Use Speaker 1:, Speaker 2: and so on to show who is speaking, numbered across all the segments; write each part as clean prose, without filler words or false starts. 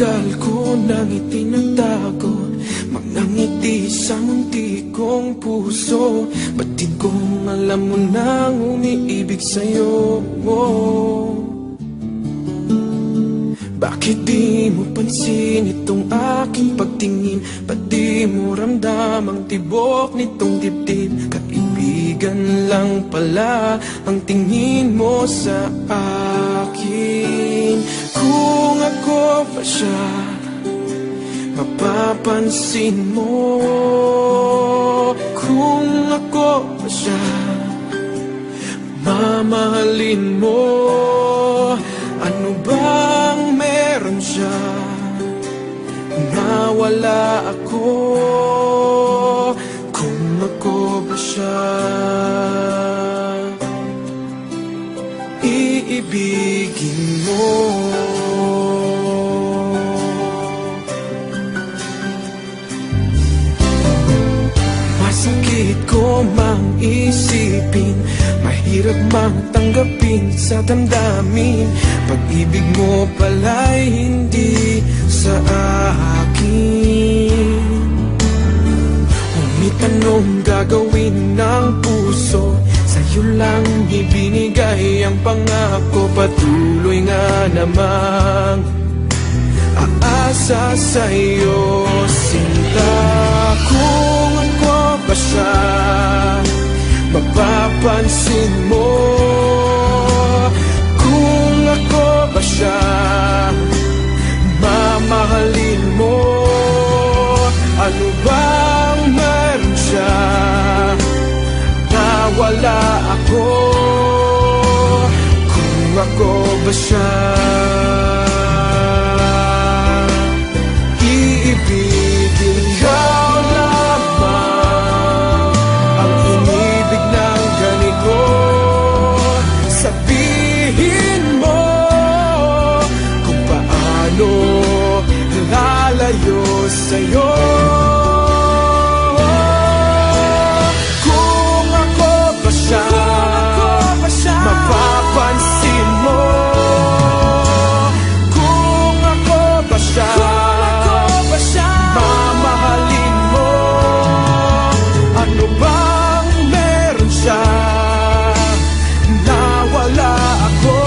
Speaker 1: tagal ko nang itinatago, mga ngiti sa munti kong puso. Batid kong alam mo nang umiibig sa'yo. Bakit di mo pansin itong aking pagtingin? Ba't di mo ramdam ang tibok nitong dibdib? Kaibigan lang pala ang tingin mo sa akin. Kung ako pa siya, mapapansin mo. Kung ako pa siya, mamahalin mo. Ano bang meron siya na wala ako? Kung ako ba siya, iibigin mo. Masakit ko mang isipin, mahirap mang tanggapin sa damdamin. Pag-ibig mo pala'y hindi sa akin. Ngunit anong gagawin ng puso? Sa'yo lang ibinigay ang pangako. Patuloy nga namang aasa sa'yo, sinta. Kung ako ba siya, mapapansin mo. Kung ako ba siya, mamahalin mo. Ano bang meron siya na wala ako? Kung ako ba siya, iibigin ikaw lamang ang inibig ng ganito. Sabihin mo kung paano lalayo sa'yo. Kung ako ba siya, mapapansin mo. Kung ako ba siya, mamahalin mo. Ano bang meron siya na wala ako?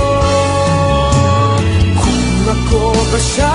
Speaker 1: Kung ako ba siya,